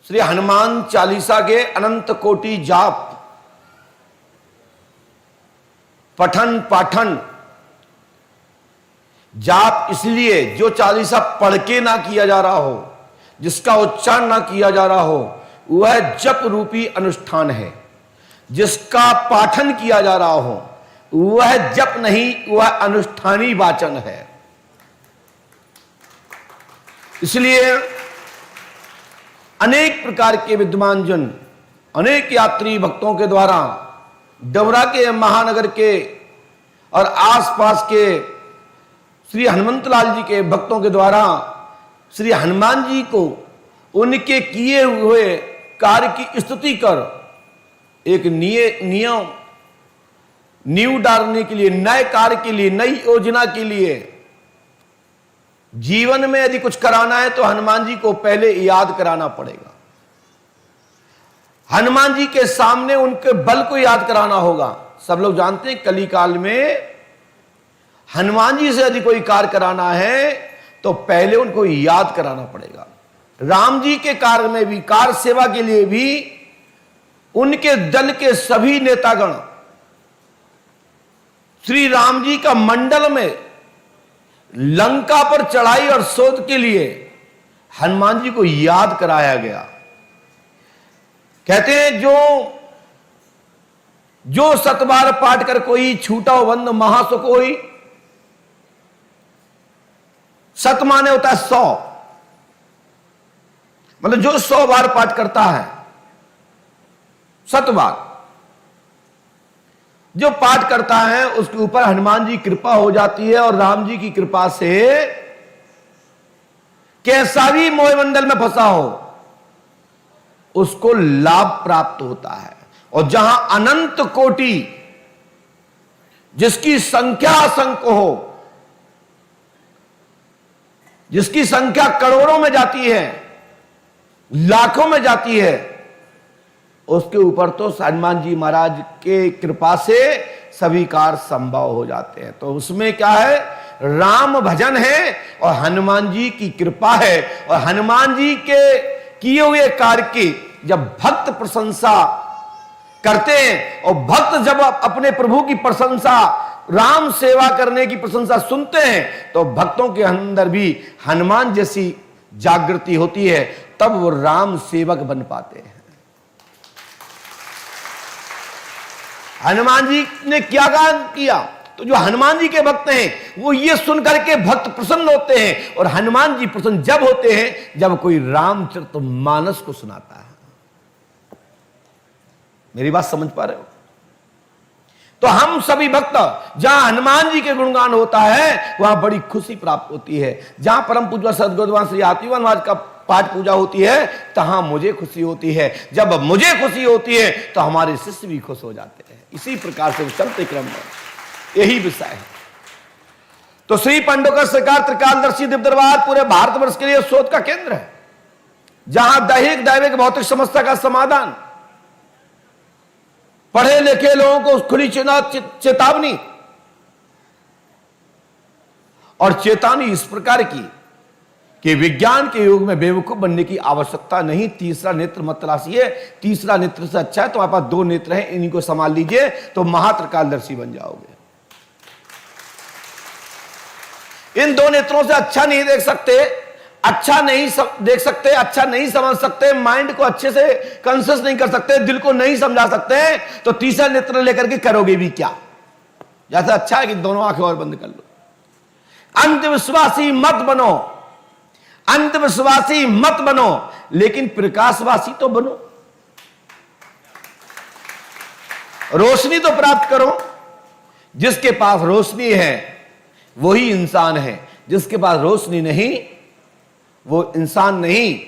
श्री हनुमान चालीसा के अनंत कोटि जाप पठन पाठन। जाप इसलिए जो चालीसा पढ़ के ना किया जा रहा हो, जिसका उच्चारण ना किया जा रहा हो, वह जप रूपी अनुष्ठान है। जिसका पाठन किया जा रहा हो वह जप नहीं, वह अनुष्ठानी वाचन है। इसलिए अनेक प्रकार के विद्वान जन, अनेक यात्री भक्तों के द्वारा डबरा के महानगर के और आसपास के श्री हनुमंतलाल जी के भक्तों के द्वारा श्री हनुमान जी को उनके किए हुए कार्य की स्तुति कर एक नींव डालने के लिए, नए कार्य के लिए, नई योजना के लिए, जीवन में यदि कुछ कराना है तो हनुमान जी को पहले याद कराना पड़ेगा। हनुमान जी के सामने उनके बल को याद कराना होगा। सब लोग जानते हैं कली काल में हनुमान जी से यदि कोई कार्य कराना है तो पहले उनको याद कराना पड़ेगा। राम जी के कार्य में भी, कार्य सेवा के लिए भी उनके दल के सभी नेतागण श्री राम जी का मंडल में लंका पर चढ़ाई और शोध के लिए हनुमान जी को याद कराया गया। कहते हैं जो सतबार पाठ कर कोई छूटा बंद महासुख होई। सत माने होता है 100, मतलब जो 100 बार पाठ करता है, 7 बार जो पाठ करता है उसके ऊपर हनुमान जी की कृपा हो जाती है। और राम जी की कृपा से कैसा भी मोहमंडल में फंसा हो उसको लाभ प्राप्त होता है। और जहां अनंत कोटि, जिसकी संख्या असंख्य हो, जिसकी संख्या करोड़ों में जाती है, लाखों में जाती है, उसके ऊपर तो हनुमान जी महाराज के कृपा से सभी कार्य संभव हो जाते हैं। तो उसमें क्या है, राम भजन है और हनुमान जी की कृपा है। और हनुमान जी के किए हुए कार्य की जब भक्त प्रशंसा करते हैं और भक्त जब अपने प्रभु की प्रशंसा, राम सेवा करने की प्रशंसा सुनते हैं तो भक्तों के अंदर भी हनुमान जैसी जागृति होती है, तब वो राम सेवक बन पाते हैं। हनुमान जी ने क्या काम किया, तो जो हनुमान जी के भक्त हैं वो ये सुनकर के भक्त प्रसन्न होते हैं। और हनुमान जी प्रसन्न जब होते हैं जब कोई रामचरितमानस को सुनाता है। मेरी बात समझ पा रहे हो? तो हम सभी भक्त, जहां हनुमान जी के गुणगान होता है वहां बड़ी खुशी प्राप्त होती है। जहां परम पूज्य सद्गुरुदेव श्री आतिवन महाराज का पाठ पूजा होती है तहां मुझे खुशी होती है। जब मुझे खुशी होती है तो हमारे शिष्य भी खुश हो जाते हैं। इसी प्रकार से चलते क्रम में यही विषय है। तो श्री पंडोकर सरकार त्रिकालदर्शी दिव्य दरबार पूरे भारतवर्ष के लिए शोध का केंद्र है, जहां दैहिक दैविक भौतिक समस्या का समाधान, पढ़े लिखे लोगों को खुली चेतावनी और चेतावनी इस प्रकार की कि विज्ञान के युग में बेवकूफ बनने की आवश्यकता नहीं। तीसरा नेत्र मत तलाशिए, तीसरा नेत्र से अच्छा है तो आपके पास 2 नेत्र हैं, इन्हीं को संभाल लीजिए तो महात्रिकालदर्शी बन जाओगे। इन 2 नेत्रों से अच्छा नहीं देख सकते, अच्छा नहीं देख सकते, अच्छा नहीं समझ सकते, माइंड को अच्छे से कंसियस नहीं कर सकते, दिल को नहीं समझा सकते, तो तीसरा नेत्र लेकर के करोगे भी क्या? जैसा अच्छा है कि दोनों आंखें और बंद कर लो। अंधविश्वासी मत बनो, अंधविश्वासी मत बनो, लेकिन प्रकाशवासी तो बनो। रोशनी तो प्राप्त करो। जिसके पास रोशनी है वही इंसान है, जिसके पास रोशनी नहीं वो इंसान नहीं,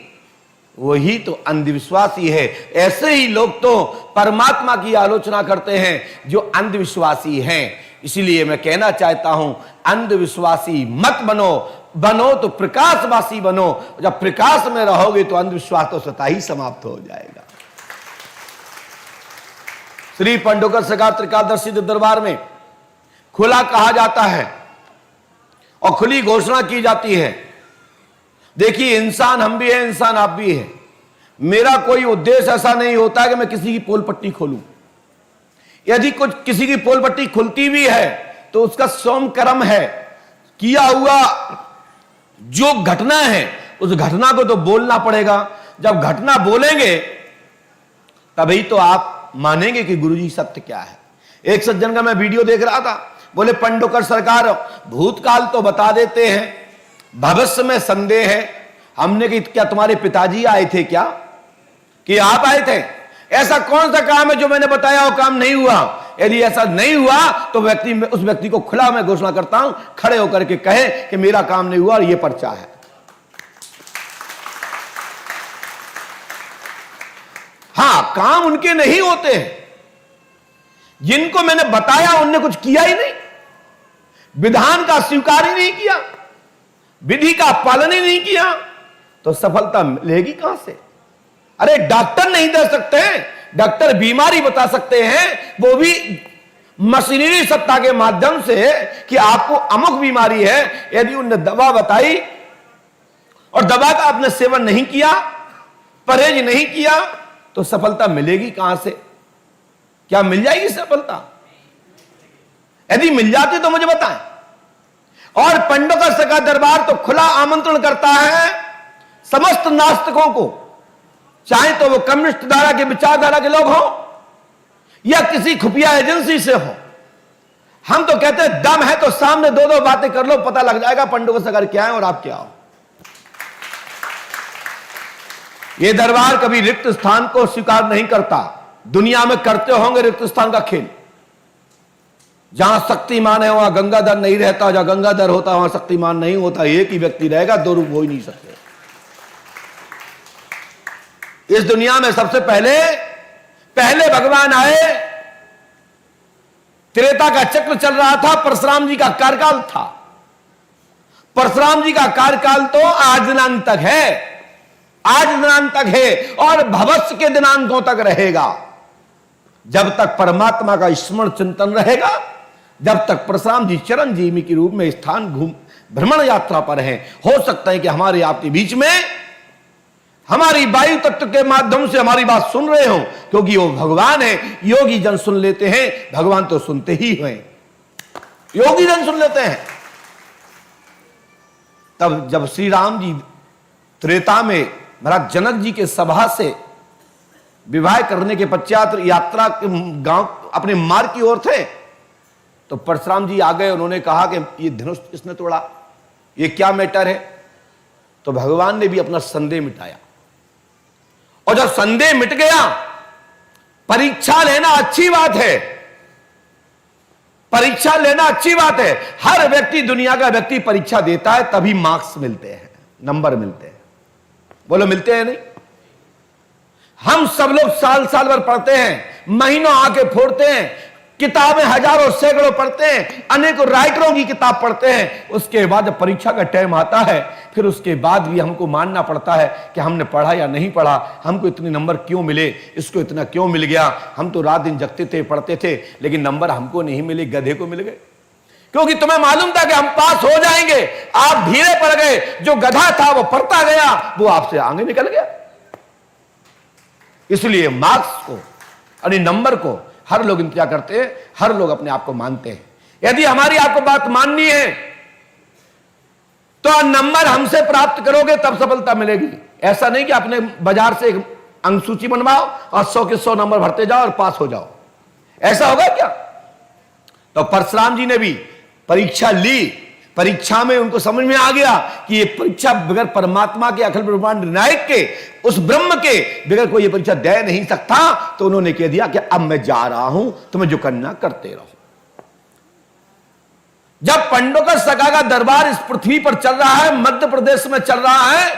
वही तो अंधविश्वासी है। ऐसे ही लोग तो परमात्मा की आलोचना करते हैं जो अंधविश्वासी हैं। इसीलिए मैं कहना चाहता हूं, अंधविश्वासी मत बनो, बनो तो प्रकाशवासी बनो। जब प्रकाश में रहोगे तो अंधविश्वास तो स्वतः ही समाप्त हो जाएगा। श्री पंडोकर सरकार त्रिकालदर्शी दरबार में खुला कहा जाता है और खुली घोषणा की जाती है, देखिए इंसान हम भी हैं, इंसान आप भी हैं, मेरा कोई उद्देश्य ऐसा नहीं होता कि मैं किसी की पोल पट्टी खोलूं। यदि कुछ किसी की पोल पट्टी खुलती भी है तो उसका सोम कर्म है, किया हुआ जो घटना है उस घटना को तो बोलना पड़ेगा। जब घटना बोलेंगे तभी तो आप मानेंगे कि गुरुजी सत्य क्या है। एक सज्जन का मैं वीडियो देख रहा था, बोले पंडोकर सरकार भूतकाल तो बता देते हैं, भविष्य में संदेह है। हमने कि क्या तुम्हारे पिताजी आए थे क्या, कि आप आए थे? ऐसा कौन सा काम है जो मैंने बताया वो काम नहीं हुआ? यदि ऐसा नहीं हुआ तो उस व्यक्ति को खुला मैं घोषणा करता हूं, खड़े होकर के कहे कि मेरा काम नहीं हुआ और यह पर्चा है। हां, काम उनके नहीं होते हैं, जिनको मैंने बताया उनने कुछ किया ही नहीं, विधान का स्वीकार ही नहीं किया, विधि का पालन ही नहीं किया, तो सफलता मिलेगी कहां से? अरे डॉक्टर नहीं दे सकते हैं, डॉक्टर बीमारी बता सकते हैं, वो भी मशीनरी सत्ता के माध्यम से कि आपको अमुक बीमारी है। यदि उन्होंने दवा बताई और दवा का आपने सेवन नहीं किया, परहेज नहीं किया, तो सफलता मिलेगी कहां से? क्या मिल जाएगी सफलता? यदि मिल जाती तो मुझे बताएं। और पंडोकर का दरबार तो खुला आमंत्रण करता है समस्त नास्तिकों को, चाहे तो वो कम्युनिस्ट धारा के विचारधारा के लोग हों या किसी खुफिया एजेंसी से हो। हम तो कहते हैं दम है तो सामने दो दो बातें कर लो, पता लग जाएगा पंडोकर सरकार क्या है और आप क्या हो। ये दरबार कभी रिक्त स्थान को स्वीकार नहीं करता। दुनिया में करते होंगे रिक्त स्थान का खेल, जहां शक्तिमान है वहां गंगाधर नहीं रहता, जहां गंगाधर होता वहां शक्तिमान नहीं होता। एक ही व्यक्ति रहेगा, दो रूप हो ही नहीं सकते। इस दुनिया में सबसे पहले भगवान आए, त्रेता का चक्र चल रहा था, परशुराम जी का कार्यकाल था। परशुराम जी का कार्यकाल तो आज दिनांत तक है, आज दिनांत तक है और भविष्य के दिनांकों तक रहेगा। जब तक परमात्मा का स्मरण चिंतन रहेगा, जब तक परशुराम जी चिरंजीवी के रूप में स्थान भ्रमण यात्रा पर हैं, हो सकता है कि हमारे आपके बीच में हमारी वायु तत्व के माध्यम से हमारी बात सुन रहे हो, क्योंकि वो भगवान है। योगी जन सुन लेते हैं, भगवान तो सुनते ही हैं, योगी जन सुन लेते हैं। तब जब श्री राम जी त्रेता में महाराज जनक जी के सभा से विवाह करने के पश्चात यात्रा के गांव अपने मार्ग की ओर थे, तो परशुराम जी आ गए। उन्होंने कहा कि ये धनुष किसने तोड़ा, ये क्या मैटर है? तो भगवान ने भी अपना संदेह मिटाया। और जब संदेह मिट गया, परीक्षा लेना अच्छी बात है, परीक्षा लेना अच्छी बात है। हर व्यक्ति, दुनिया का व्यक्ति परीक्षा देता है, तभी मार्क्स मिलते हैं, नंबर मिलते हैं। बोलो मिलते हैं नहीं? हम सब लोग साल साल भर पढ़ते हैं, महीनों आके फोड़ते हैं, किताबें हजारों सैकड़ों पढ़ते हैं, अनेकों राइटरों की किताब पढ़ते हैं। उसके बाद जब परीक्षा का टाइम आता है, फिर उसके बाद भी हमको मानना पड़ता है कि हमने पढ़ा या नहीं पढ़ा, हमको इतने नंबर क्यों मिले, इसको इतना क्यों मिल गया। हम तो रात दिन जगते थे, पढ़ते थे, लेकिन नंबर हमको नहीं मिले, गधे को मिल गए। क्योंकि तुम्हें मालूम था कि हम पास हो जाएंगे, आप धीरे पड़ गए। जो गधा था वो पढ़ता गया, वो आपसे आगे निकल गया। इसलिए मार्क्स को यानी नंबर को हर लोग इंतजार करते हैं, हर लोग अपने आप को मानते हैं। यदि हमारी आपको बात माननी है तो नंबर हमसे प्राप्त करोगे तब सफलता मिलेगी। ऐसा नहीं कि अपने बाजार से एक अंक सूची बनवाओ और 100 के 100 नंबर भरते जाओ और पास हो जाओ, ऐसा होगा क्या? तो परशुराम जी ने भी परीक्षा ली। परीक्षा में उनको समझ में आ गया कि ये परीक्षा बगैर परमात्मा के, अखिल ब्रह्मांड नायक के, उस ब्रह्म के बगैर कोई ये परीक्षा दे नहीं सकता। तो उन्होंने कह दिया कि अब मैं जा रहा हूं, तुम्हें जो करना करते रहो। जब पंडोकर सका का दरबार इस पृथ्वी पर चल रहा है, मध्य प्रदेश में चल रहा है,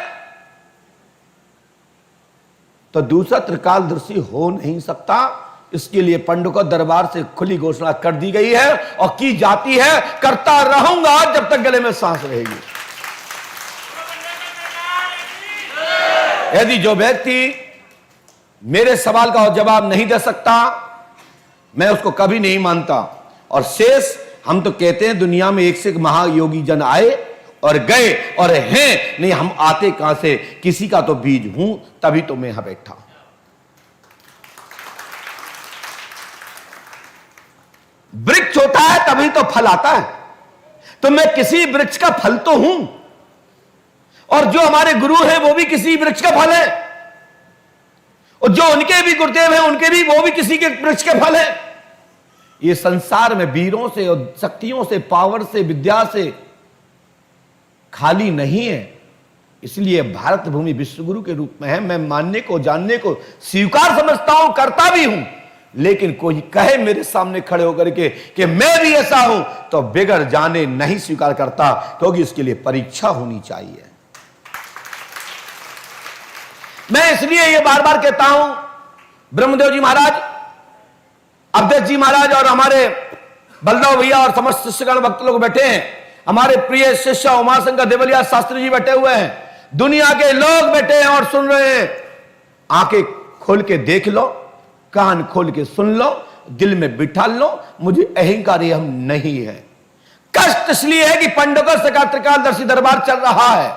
तो दूसरा त्रिकालदर्शी हो नहीं सकता। इसके लिए पंडोकर दरबार से खुली घोषणा कर दी गई है और की जाती है, करता रहूंगा जब तक गले में सांस रहेगी। यदि जो व्यक्ति मेरे सवाल का जवाब नहीं दे सकता, मैं उसको कभी नहीं मानता। और शेष हम तो कहते हैं दुनिया में एक से एक महायोगी जन आए, और गए और हैं, नहीं हम आते कहां से, किसी का तो बीज हूं, तभी तो मैं यहां बैठा हूं। वृक्ष होता है तभी तो फल आता है, तो मैं किसी वृक्ष का फल तो हूं, और जो हमारे गुरु हैं वो भी किसी वृक्ष का फल है, और जो उनके भी गुरुदेव हैं उनके भी, वो भी किसी के वृक्ष के फल है। ये संसार में वीरों से और शक्तियों से, पावर से, विद्या से खाली नहीं है। इसलिए भारत भूमि विश्वगुरु के रूप में है। मैं मानने को, जानने को स्वीकार समझता हूं, करता भी हूं, लेकिन कोई कहे मेरे सामने खड़े होकर के कि मैं भी ऐसा हूं, तो बगैर जाने नहीं स्वीकार करता, क्योंकि इसके लिए परीक्षा होनी चाहिए। मैं इसलिए ये बार बार कहता हूं, ब्रह्मदेव जी महाराज, अवधेश जी महाराज और हमारे बलदेव भैया और समस्त शिष्यगण भक्त लोग बैठे हैं, हमारे प्रिय शिष्य उमाशंकर देवलिया शास्त्री जी बैठे हुए हैं, दुनिया के लोग बैठे हैं और सुन रहे हैं। आंखें खोल के देख लो, कान खोल के सुन लो, दिल में बिठा लो, मुझे अहंकार हम नहीं है। कष्ट इसलिए है कि पंडोकर से का त्रिकालदर्शी दरबार चल रहा है।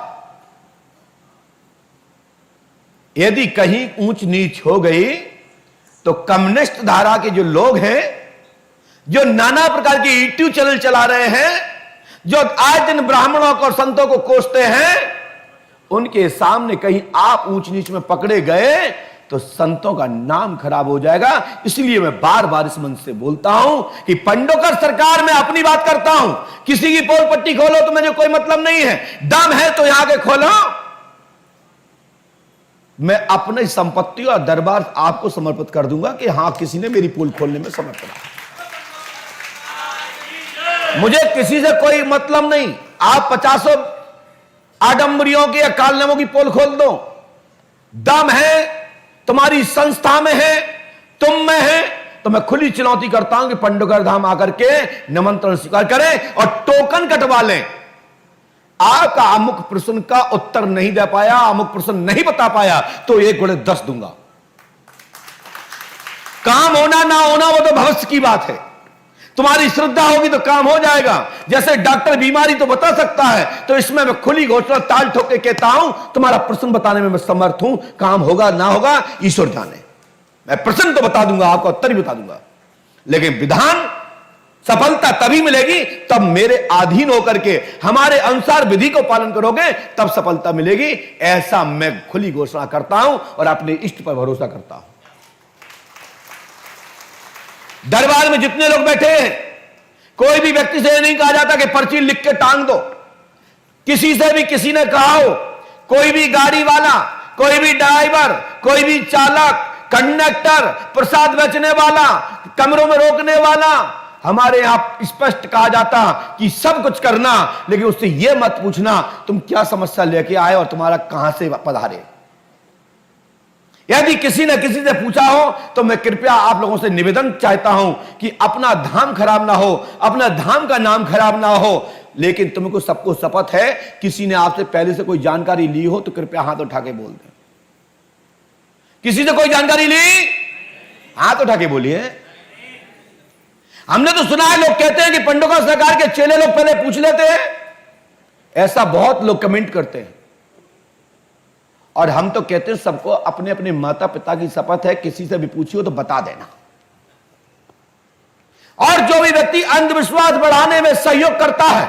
यदि कहीं ऊंच नीच हो गई तो कम्युनिस्ट धारा के जो लोग हैं, जो नाना प्रकार की यूट्यूब चैनल चला रहे हैं, जो आज दिन ब्राह्मणों को और संतों को कोसते हैं, उनके सामने कहीं आप ऊंच नीच में पकड़े गए तो संतों का नाम खराब हो जाएगा। इसलिए मैं बार बार इस मंच से बोलता हूं कि पंडोकर सरकार में अपनी बात करता हूं, किसी की पोल पट्टी खोलो तो मुझे कोई मतलब नहीं है, दम है तो यहां के खोलो। मैं अपनी संपत्ति और दरबार आपको समर्पित कर दूंगा कि हां किसी ने मेरी पोल खोलने में समर्थ करा। मुझे किसी से कोई मतलब नहीं। आप 50 आडंबरियों की या कालनामों की पोल खोल दो, दम है तुम्हारी संस्था में है, तुम में है, तो मैं खुली चुनौती करता हूं कि पंडोकर धाम आकर के निमंत्रण स्वीकार करें और टोकन कटवा लें। आपका अमुक प्रश्न का उत्तर नहीं दे पाया, अमुक प्रश्न नहीं बता पाया, तो 1 घोड़े 10 दूंगा। काम होना ना होना वो तो भविष्य की बात है। तुम्हारी श्रद्धा होगी तो काम हो जाएगा। जैसे डॉक्टर बीमारी तो बता सकता है, तो इसमें मैं खुली घोषणा ताल ठोक के कहता हूं, तुम्हारा प्रश्न बताने में मैं समर्थ हूं। काम होगा ना होगा ईश्वर जाने। मैं प्रश्न तो बता दूंगा, आपका उत्तर भी बता दूंगा, लेकिन विधान सफलता तभी मिलेगी तब मेरे अधीन होकर के हमारे अनुसार विधि को पालन करोगे, तब सफलता मिलेगी। ऐसा मैं खुली घोषणा करता हूं और अपने इष्ट पर भरोसा करता हूं। दरबार में जितने लोग बैठे हैं, कोई भी व्यक्ति से नहीं कहा जाता कि पर्ची लिख के टांग दो। किसी से भी किसी ने कहा हो, कोई भी गाड़ी वाला, कोई भी ड्राइवर, कोई भी चालक, कंडक्टर, प्रसाद बेचने वाला, कमरों में रोकने वाला, हमारे यहां स्पष्ट कहा जाता कि सब कुछ करना, लेकिन उससे यह मत पूछना तुम क्या समस्या लेके आए और तुम्हारा कहां से पधारे। यदि किसी ने किसी से पूछा हो तो मैं कृपया आप लोगों से निवेदन चाहता हूं कि अपना धाम खराब ना हो, अपना धाम का नाम खराब ना हो। लेकिन तुमको सबको शपथ है, किसी ने आपसे पहले से कोई जानकारी ली हो तो कृपया हाथ उठा के बोल दें। किसी से कोई जानकारी ली, हाथ उठा के बोलिए। हमने तो सुना है, लोग कहते हैं कि पंडोकर सरकार के चेले लोग पहले पूछ लेते हैं, ऐसा बहुत लोग कमेंट करते हैं। और हम तो कहते हैं सबको अपने अपने माता पिता की शपथ है, किसी से भी पूछियो तो बता देना। और जो भी व्यक्ति अंधविश्वास बढ़ाने में सहयोग करता है,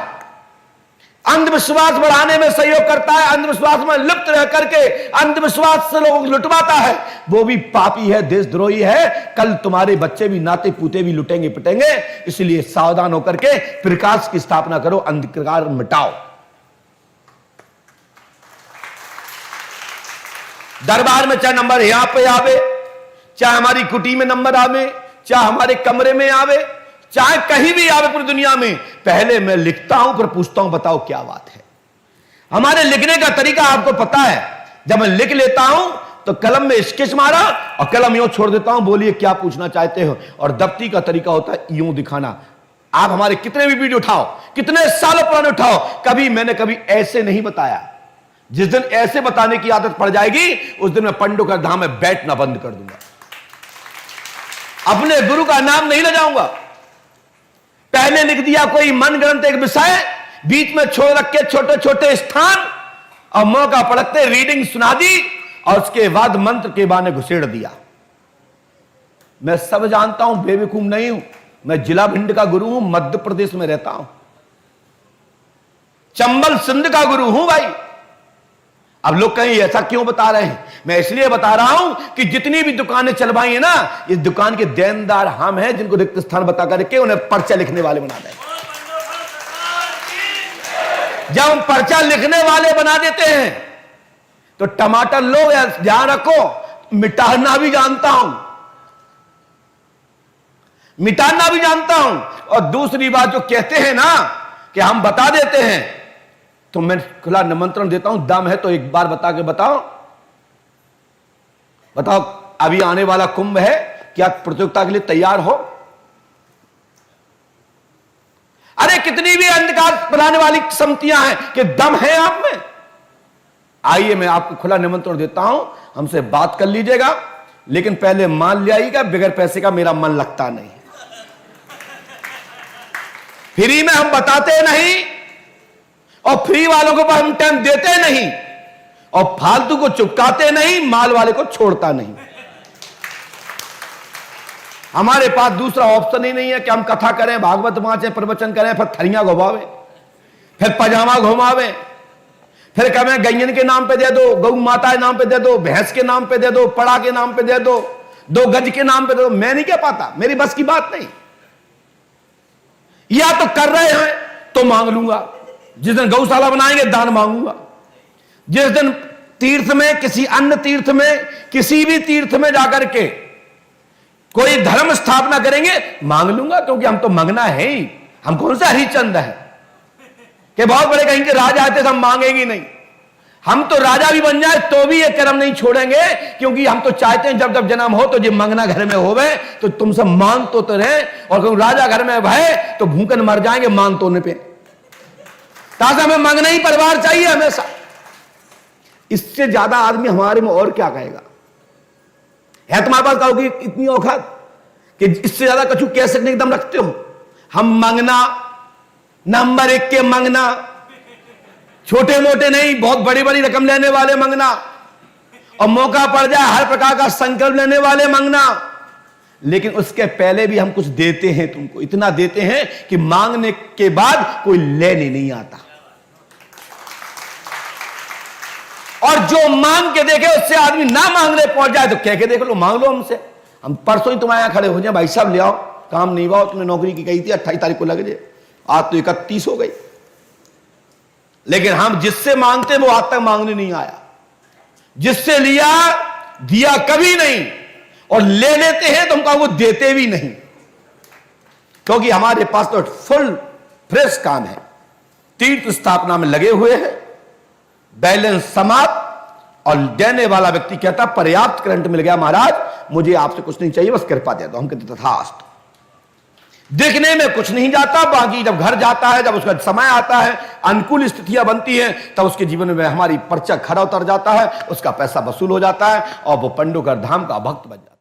अंधविश्वास बढ़ाने में सहयोग करता है, अंधविश्वास में लिप्त रह करके अंधविश्वास से लोगों को लुटवाता है, वो भी पापी है, देशद्रोही है। कल तुम्हारे बच्चे भी, नाते पूते भी लुटेंगे पिटेंगे। इसलिए सावधान होकर के प्रकाश की स्थापना करो, अंधकार मिटाओ। दरबार में चाहे नंबर यहां पे आवे, चाहे हमारी कुटी में नंबर आवे, चाहे हमारे कमरे में आवे, चाहे कहीं भी आवे पूरी दुनिया में, पहले मैं लिखता हूं फिर पूछता हूं बताओ क्या बात है। हमारे लिखने का तरीका आपको पता है। जब मैं लिख लेता हूं तो कलम में स्केच मारा और कलम यूं छोड़ देता हूं, बोलिए क्या पूछना चाहते हो। और दफ्ती का तरीका होता है यूं दिखाना। आप हमारे कितने भी वीडियो उठाओ, कितने सालों पुराने उठाओ, कभी मैंने कभी ऐसे नहीं बताया। जिस दिन ऐसे बताने की आदत पड़ जाएगी, उस दिन मैं पंडोकर धाम में बैठना बंद कर दूंगा। अपने गुरु का नाम नहीं ले जाऊंगा। पहले लिख दिया कोई मन ग्रंथ एक विषय, बीच में छोड़ रखे छोटे छोटे स्थान, और मौका पड़ते रीडिंग सुना दी, और उसके बाद मंत्र के बाने घुसेड़ दिया। मैं सब जानता हूं, बेवकूफ नहीं हूं। मैं जिला भिंड का गुरु हूं, मध्य प्रदेश में रहता हूं, चंबल सिंध का गुरु हूं भाई। अब लोग कहीं ऐसा क्यों बता रहे हैं? मैं इसलिए बता रहा हूं कि जितनी भी दुकानें चलवाई है ना, इस दुकान के देनदार हम हैं, जिनको रिक्त स्थान बता करके उन्हें पर्चा लिखने वाले बना दें। जब हम पर्चा लिखने वाले बना देते हैं तो टमाटर लो, या ध्यान रखो, मिटाना भी जानता हूं, मिटाना भी जानता हूं। और दूसरी बात जो कहते हैं ना कि हम बता देते हैं, तो मैं खुला निमंत्रण देता हूं, दम है तो एक बार बता के बताओ। बताओ, अभी आने वाला कुंभ है, क्या प्रतियोगिता के लिए तैयार हो? अरे कितनी भी अंधकार बनाने वाली समितियां हैं कि दम है आप में। आइए, मैं आपको खुला निमंत्रण देता हूं, हमसे बात कर लीजिएगा, लेकिन पहले मान ले आइएगा, बगैर पैसे का मेरा मन लगता नहीं। फ्री में हम बताते नहीं, और फ्री वालों को हम टाइम देते नहीं, और फालतू को चुपकाते नहीं, माल वाले को छोड़ता नहीं। हमारे पास दूसरा ऑप्शन ही नहीं है कि हम कथा करें, भागवत वांचे, प्रवचन करें, फिर थरियां घुमावे, फिर पजामा घुमावे, फिर कहें गैयन के नाम पे दे दो, गौ माता के नाम पे दे दो, भैंस के नाम पे दे दो, पड़ा के नाम पे दे दो, 2 गज के नाम पे दे दो। मैं नहीं कह पाता, मेरी बस की बात नहीं। या तो कर रहे हैं तो मांग लूंगा, जिस दिन गौशाला बनाएंगे दान मांगूंगा, जिस दिन तीर्थ में, किसी अन्य तीर्थ में, किसी भी तीर्थ में जाकर के कोई धर्म स्थापना करेंगे, मांग लूंगा, क्योंकि हम तो मांगना है ही। हम कौन से हरिचंद हैं कि बहुत बड़े कहीं के राजा आते तो हम मांगेंगे नहीं। हम तो राजा भी बन जाए तो भी ये कर्म नहीं छोड़ेंगे, क्योंकि हम तो चाहते हैं जब जब जन्म हो तो जो मंगना घर में होवे तो तुमसे मांग तो रहे, और कहूं राजा घर में भय तो भूखन मर जाएंगे मांग तोड़ने पे। ताकि हमें मांगना ही परिवार चाहिए हमेशा। इससे ज्यादा आदमी हमारे में और क्या कहेगा? है तुम्हारे पास कहोगे इतनी औकात कि इससे ज्यादा कछु कह सकने एकदम रखते हो? हम मांगना, नंबर 1 के मांगना, छोटे मोटे नहीं, बहुत बड़ी बड़ी रकम लेने वाले मांगना, और मौका पड़ जाए हर प्रकार का संकल्प लेने वाले मांगना। लेकिन उसके पहले भी हम कुछ देते हैं, तुमको इतना देते हैं कि मांगने के बाद कोई लेने नहीं आता। और जो मांग के देखे उससे आदमी ना मांगने पहुंच जाए तो कह के देख लो, मांग लो हमसे, हम परसों ही तुम्हारे यहां खड़े हो जाए, भाई साहब ले आओ, काम नहीं हुआ, तुमने नौकरी की कही थी 28 तारीख को लग जाए, आज तो 31 हो गई। लेकिन हम जिससे मांगते वो आज तक मांगने नहीं आया, जिससे लिया दिया कभी नहीं, और ले लेते हैं तो हमको वो देते भी नहीं, क्योंकि हमारे पास तो फुल फ्रेश काम है, तीर्थ स्थापना में लगे हुए हैं, बैलेंस समाप्त। और देने वाला व्यक्ति कहता पर्याप्त करंट मिल गया महाराज, मुझे आपसे कुछ नहीं चाहिए, बस कृपा दे दो। हम कहते तथास्तु। दिखने में कुछ नहीं जाता, बाकी जब घर जाता है, जब उसका समय आता है, अनुकूल स्थितियां बनती हैं, तब उसके जीवन में हमारी पर्चा खरा उतर जाता है, उसका पैसा वसूल हो जाता है, और वो पंडुकर धाम का भक्त बन जाता है।